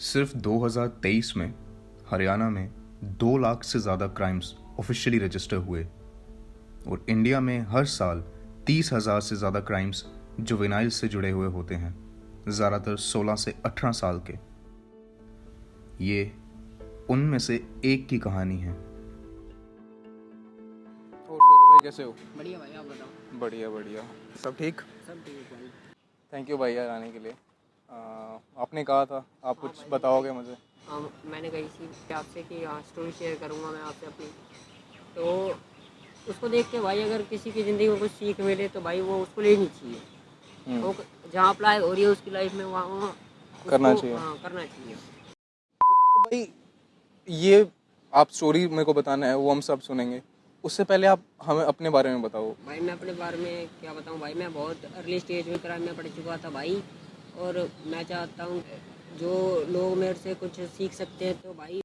सिर्फ 2023 में हरियाणा में 2 लाख से ज़्यादा क्राइम्स ऑफिशियली रजिस्टर हुए और इंडिया में हर साल 30,000 से ज़्यादा क्राइम्स जुवेनाइल से जुड़े हुए होते हैं, ज़्यादातर 16 से 18 साल के। ये उनमें से एक की कहानी है। और सौरभ भाई कैसे हो? बढ़िया भाई, आप बताओ। बढ़िया बढ़िया, सब ठीक। सब ठीक है भाई। थैंक यू भैया आने के लिए। आपने कहा था आप कुछ बताओगे मुझे। मैंने कही थी आपसे कि हाँ स्टोरी शेयर करूँगा मैं आपसे अपनी, तो उसको देख के भाई अगर किसी की ज़िंदगी में कुछ सीख मिले तो भाई वो उसको लेनी चाहिए। वो जहाँ अप्लाई हो रही है उसकी लाइफ में वहाँ करना चाहिए। हाँ करना चाहिए। तो भाई ये आप स्टोरी मेरे को बताना है, वो हम सब सुनेंगे। उससे पहले आप हमें अपने बारे में बताओ। भाई मैं अपने बारे में क्या बताऊँ भाई, मैं बहुत अर्ली स्टेज में क्राइम में पढ़ चुका था भाई, और मैं चाहता हूँ जो लोग मेरे से कुछ सीख सकते हैं तो भाई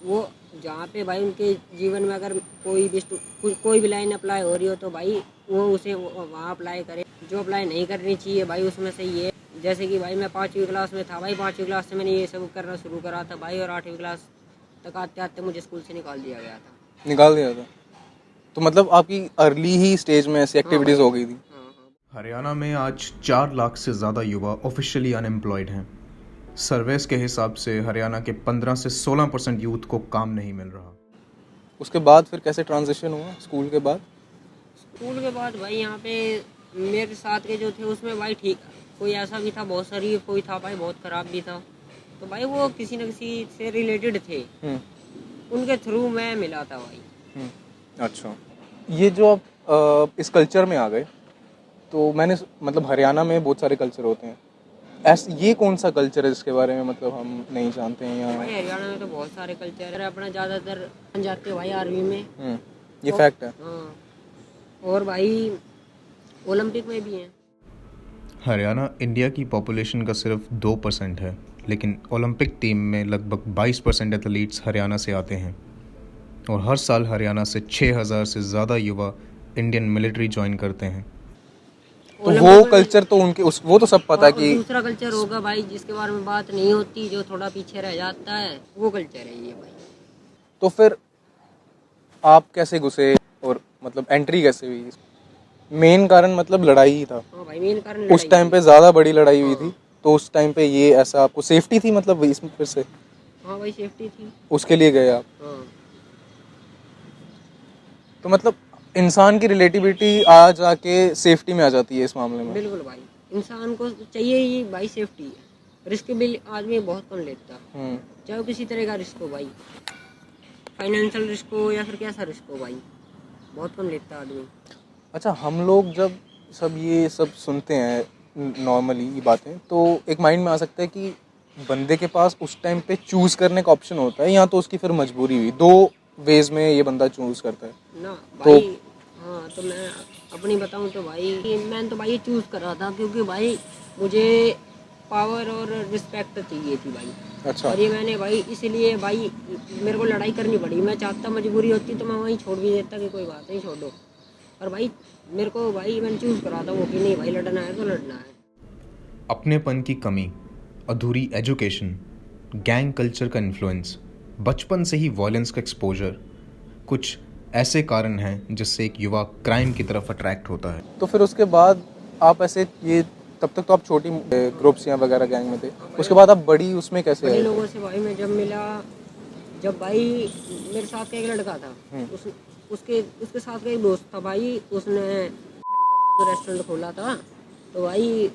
वो जहाँ पे भाई उनके जीवन में अगर कोई भी लाइन अप्लाई हो रही हो तो भाई वो उसे वहाँ अप्लाई करे। जो अप्लाई नहीं करनी चाहिए भाई उसमें से ये, जैसे कि भाई मैं 5वीं क्लास में था भाई, 5वीं क्लास से मैंने ये सब करना शुरू करा था भाई, और 8वीं क्लास तक आते आते मुझे स्कूल से निकाल दिया गया था। निकाल दिया था? तो मतलब आपकी अर्ली ही स्टेज में ऐसी एक्टिविटीज़ हो गई थी। हरियाणा में आज 4 लाख से ज़्यादा युवा ऑफिशियली अनएम्प्लॉयड हैं। सर्वेस के हिसाब से हरियाणा के 15 से 16% यूथ को काम नहीं मिल रहा। उसके बाद फिर कैसे ट्रांजिशन हुआ स्कूल के बाद? स्कूल के बाद भाई यहाँ पे मेरे साथ के जो थे उसमें भाई ठीक, कोई ऐसा भी था बहुत शरीफ, कोई था भाई बहुत ख़राब भी था, तो भाई वो किसी न किसी से रिलेटेड थे, उनके थ्रू मैं मिला था भाई। अच्छा, ये जो आप इस कल्चर में आ गए, तो मैंने मतलब हरियाणा में बहुत सारे कल्चर होते हैं, ये कौन सा कल्चर है जिसके बारे में मतलब हम नहीं जानते हैं यहाँ? भाई हरियाणा में तो बहुत सारे कल्चर है, अपना ज़्यादातर जाते हैं भाई आर्मी में। ये फैक्ट है। हाँ, और भाई ओलंपिक में भी हैं। हरियाणा इंडिया की पॉपुलेशन का सिर्फ 2% है, लेकिन ओलंपिक टीम में लगभग 22% एथलीट्स हरियाणा से आते हैं और हर साल हरियाणा से 6,000 से ज़्यादा युवा इंडियन मिलिट्री ज्वाइन करते हैं। तो वो कल्चर तो उनके वो तो सब पता है कि दूसरा कल्चर होगा भाई जिसके बारे में बात नहीं होती, जो थोड़ा पीछे रह जाता है, वो कल्चर है ये भाई। तो फिर आप कैसे घुसे और मतलब एंट्री कैसे हुई? मेन कारण मतलब लड़ाई ही था। हाँ भाई, मेन कारण उस टाइम पे ज़्यादा बड़ी लड़ाई हुई थी, तो उस टाइम पे ये ऐसा आपको सेफ्टी थी मतलब इसमें फिर से? हाँ भाई सेफ्टी थी, उसके लिए गए आप। हाँ। तो मतलब इंसान की रिलेटिविटी आ जाके सेफ्टी में आ जाती है इस मामले में। बिल्कुल भाई, इंसान को चाहिए ही भाई सेफ्टी है। रिस्क भी आदमी बहुत कम लेता है, चाहे वो किसी तरह का रिस्क हो भाई, फाइनेंशियल रिस्क हो या फिर कैसा रिस्क हो भाई, बहुत कम लेता आदमी। अच्छा, हम लोग जब ये सब सुनते हैं नॉर्मली ये बातें, तो एक माइंड में आ सकता है कि बंदे के पास उस टाइम पे चूज़ करने का ऑप्शन होता है, या तो उसकी फिर मजबूरी हुई। 2 वेज में ये बंदा चूज़ करता है ना भाई। तो हाँ, तो मैं अपनी बताऊं तो भाई मैंने तो भाई चूज़ करा था क्योंकि भाई मुझे पावर और रिस्पेक्ट चाहिए थी भाई। अच्छा। और ये मैंने भाई इसलिए भाई मेरे को लड़ाई करनी पड़ी। मैं चाहता मजबूरी होती तो मैं वहीं छोड़ भी देता कि कोई बात नहीं, छोड़ दो, और भाई मेरे को भाई मैंने चूज़ करा था वो कि नहीं भाई लड़ना है तो लड़ना है। अपनेपन की कमी, अधूरी एजुकेशन, गैंग कल्चर का इन्फ्लुएंस, बचपन से ही वॉयलेंस का एक्सपोजर, कुछ ऐसे कारण हैं जिससे एक युवा क्राइम की तरफ अट्रैक्ट होता है। तो फिर उसके बाद आप ऐसे ये तब तक तो आप छोटी ग्रुप्स या वगैरह गैंग में थे, उसके बाद आप बड़ी उसमें कैसे बड़े आए? लोगों से भाई मैं जब मिला, जब भाई मेरे साथ का एक लड़का था, उसके साथ का एक दोस्त था भाई, उसने फरीदाबाद में रेस्टोरेंट खोला था, तो भाई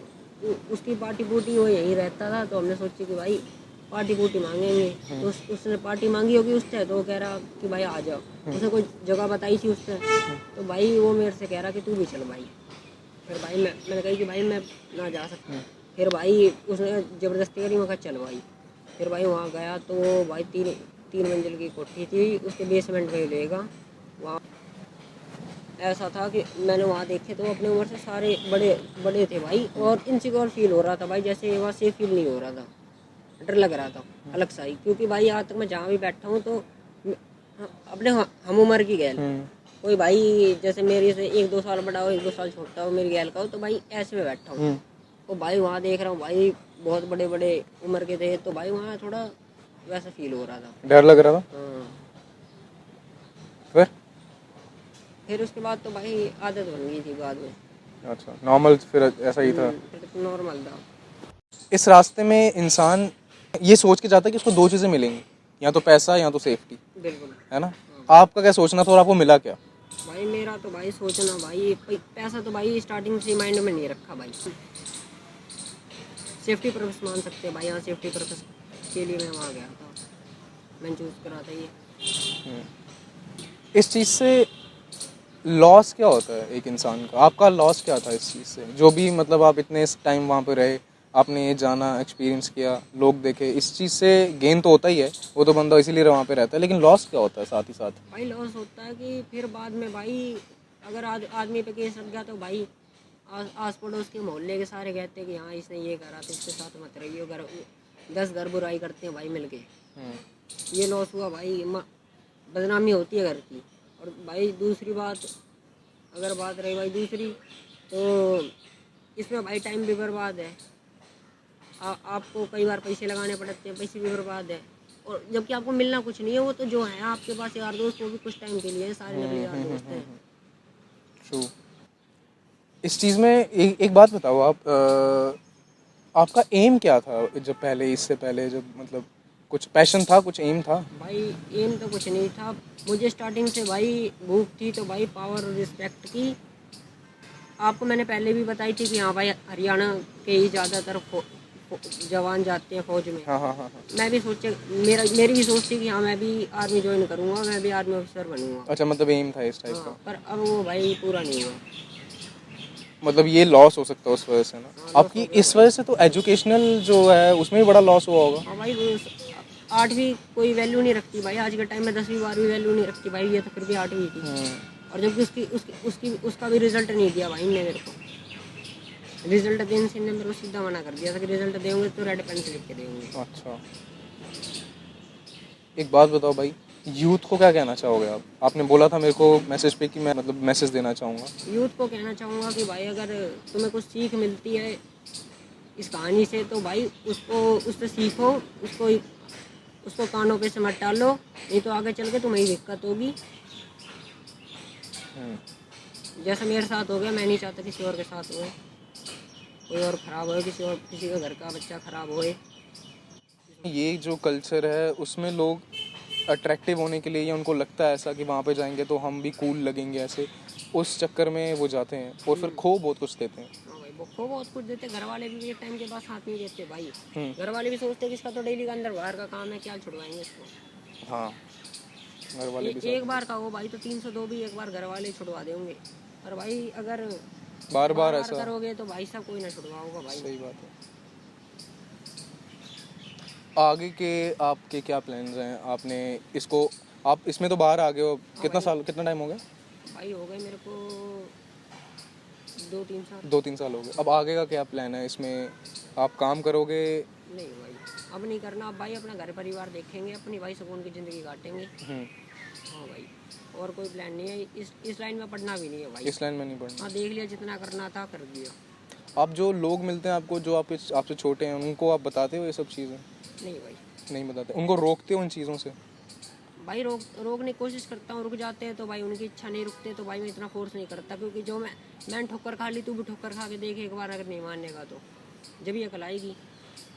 उसकी पार्टी पुर्टी वो यहीं रहता था, तो हमने सोची कि भाई पार्टी पुर्टी मांगेंगे। तो उसने पार्टी मांगी होगी उससे, तो वो कह रहा कि भाई आ जाओ। उसने कोई जगह बताई थी उसने, तो भाई वो मेरे से कह रहा कि तू भी चल भाई। फिर भाई मैंने कही कि भाई मैं ना जा सकता। फिर भाई उसने ज़बरदस्ती करी, मैं कहा चल भाई। फिर भाई वहाँ गया तो भाई तीन मंजिल की कोठी थी, उसके बेसमेंट में लेगा। वहाँ ऐसा था कि मैंने वहाँ देखे तो अपने उम्र से सारे बड़े बड़े थे भाई, और इनसिक्योर फील हो रहा था भाई, जैसे वहाँ सेफ फील नहीं हो रहा था, डर लग रहा था अलग सा ही। क्योंकि भाई आज तक मैं जहाँ भी बैठा हूँ तो अपने हम उम्र की गैल, कोई भाई जैसे मेरे से 1-2 साल बड़ा हो, 1-2 साल छोटा हो, मेरी गैल का हो, तो भाई ऐसे में बैठा हूँ। और भाई वहाँ देख रहा हूँ भाई बहुत बड़े बड़े उम्र के थे, तो भाई वहाँ थोड़ा वैसा फील हो रहा था। डर लग रहा था? हाँ। फिर? फिर उसके बाद तो भाई आदत बन गई थी बाद में। अच्छा, नॉर्मल फिर ऐसा ही था? फिर तो नॉर्मल था। इस रास्ते में इंसान ये सोच के जाता है कि उसको दो चीज़ें मिलेंगी, या तो पैसा या तो सेफ्टी, बिल्कुल। है ना? आपका क्या सोचना था और आपको मिला क्या? भाई मेरा तो भाई सोचना भाई पैसा तो भाई स्टार्टिंग से माइंड में नहीं रखा भाई। सेफ्टी पर्पस मान सकते हैं भाई, यहाँ सेफ्टी पर्पस के लिए मैं वहाँ गया था, मैंने चूज़ करा था ये। इस चीज़ से लॉस क्या होता है एक इंसान का? आपका लॉस क्या था इस चीज़ से, जो भी मतलब आप इतने टाइम वहाँ पे रहे, आपने ये जाना, एक्सपीरियंस किया, लोग देखे, इस चीज़ से गेन तो होता ही है, वो तो बंदा इसीलिए वहाँ पे रहता है, लेकिन लॉस क्या होता है साथ ही साथ? भाई लॉस होता है कि फिर बाद में भाई अगर आदमी पे केस लग गया तो भाई आस पड़ोस के मोहल्ले के सारे कहते हैं कि हाँ इसने ये करा तो इसके साथ मत रहिए, 10 घर बुराई करते हैं भाई मिलके। ये लॉस हुआ भाई, बदनामी होती है घर की। और भाई दूसरी बात, अगर बात रही भाई दूसरी, तो इसमें भाई टाइम भी बर्बाद है। आपको कई बार पैसे लगाने पड़ते हैं, पैसे भी बर्बाद है, और जबकि आपको मिलना कुछ नहीं है। वो तो जो है आपके पास यार दोस्त, वो भी कुछ टाइम के लिए है, सारे नकली यार दोस्त हैं। ट्रू। इस चीज़ में एक बात बताओ आप, आपका एम क्या था जब पहले, इससे पहले जब मतलब कुछ पैशन था, कुछ एम था? भाई एम तो कुछ नहीं था मुझे, स्टार्टिंग से भाई भूख थी तो भाई पावर और रिस्पेक्ट की। आपको मैंने पहले भी बताई थी कि हाँ भाई हरियाणा के ही ज़्यादातर जवान जाते हैं फौज में। हाँ हाँ हाँ हाँ। मैं भी सोचे, मेरी भी सोच थी कि हाँ मैं भी आर्मी ज्वाइन करूँगा, मैं भी आर्मी ऑफिसर बनूंगा। अच्छा, मतलब एम था इस टाइप का। हाँ, पर अब वो भाई पूरा नहीं हुआ। मतलब ये लॉस हो सकता है उस वजह से ना? हाँ, आपकी इस वजह से तो एजुकेशनल जो है उसमें भी बड़ा लॉस हुआ होगा। हाँ भाई वो 8वीं कोई वैल्यू नहीं रखती भाई आज के टाइम में, 10वीं 12वीं वैल्यू नहीं रखती भाई, ये तो फिर भी 8वीं थी। और जबकि उसका भी रिजल्ट नहीं दिया भाई ने मेरे को। रिजल्ट देने से मेरे को सीधा मना कर दिया था कि रिजल्ट देंगे तो रेड पेन से लिख के देंगे। अच्छा, एक बात बताओ भाई, यूथ को क्या कहना चाहोगे आप? आपने बोला था मेरे को मैसेज पे कि मैं मतलब मैसेज देना चाहूँगा। यूथ को कहना चाहूँगा कि भाई अगर तुम्हें कुछ सीख मिलती है इस कहानी से तो भाई उससे सीखो, उसको कानों पे से मत डालो, नहीं तो आगे चल के तुम्हें ही दिक्कत होगी। जैसा मेरे साथ हो गया, मैं नहीं चाहता किसी और के साथ हो, कोई और ख़राब हो, किसी का घर का बच्चा ख़राब होए। ये जो कल्चर है उसमें लोग अट्रैक्टिव होने के लिए, या उनको लगता है ऐसा कि वहाँ पे जाएंगे तो हम भी कूल लगेंगे, ऐसे उस चक्कर में वो जाते हैं और फिर खो बहुत कुछ देते हैं। हाँ भाई, वो बहुत कुछ देते, घर वाले भी एक टाइम के बाद साथ नहीं देते भाई। घर वाले भी सोचते हैं कि इसका तो डेली का अंदर बाहर का काम है, क्या छुड़वाएंगे इसको। हाँ, घर वाले भी एक बार का हो भाई तो 302 भी एक बार घर वाले छुड़वा देंगे, पर भाई अगर बार बार ऐसा करोगे तो भाई साहब कोई ना छुड़वाओगा भाई। सही बात है। आगे के आपके क्या प्लान्स हैं? आपने इसको, आप इसमें तो बाहर आ गए हो, कितना टाइम हो गया? भाई हो गए मेरे को 2-3 साल। 2-3 साल हो गए। अब आगे का क्या प्लान है इसमें? आप काम करोगे? नहीं भाई अब नहीं करना, अब भाई अपना घर परिवार देखेंगे, अपनी भाई सुकून की ज़िंदगी काटेंगे। हाँ भाई, और कोई प्लान नहीं है, इस लाइन में पढ़ना भी नहीं है भाई। इस लाइन में नहीं पढ़ना? हाँ देख लिया, जितना करना था कर दिया। आप जो लोग मिलते हैं आपको, जो आपसे छोटे हैं, उनको आप बताते हो ये सब चीज़ें? नहीं भाई नहीं बताते? उनको रोकते हो इन चीज़ों से? भाई रोकने की कोशिश करता हूँ, रुक जाते हैं तो भाई उनकी इच्छा नहीं रुकते तो भाई मैं इतना फोर्स नहीं करता, क्योंकि जो मैंने ठोकर खा ली, तू भी ठोकर खा के देख एक बार, अगर नहीं मानेगा तो जब ये अकल आएगी।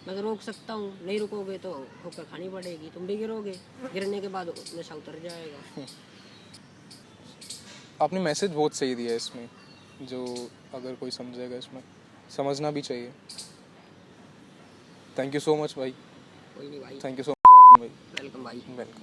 मैं तो रोक सकता हूँ, नहीं रुकोगे तो ठोकर खानी पड़ेगी, तुम भी गिरोगे, गिरने के बाद नशा उतर जाएगा। आपने मैसेज बहुत सही दिया है इसमें, जो अगर कोई समझेगा इसमें, समझना भी चाहिए। थैंक यू सो मच भाई। कोई नहीं भाई, thank you so much Aryan भाई। वेलकम भाई। वेलकम।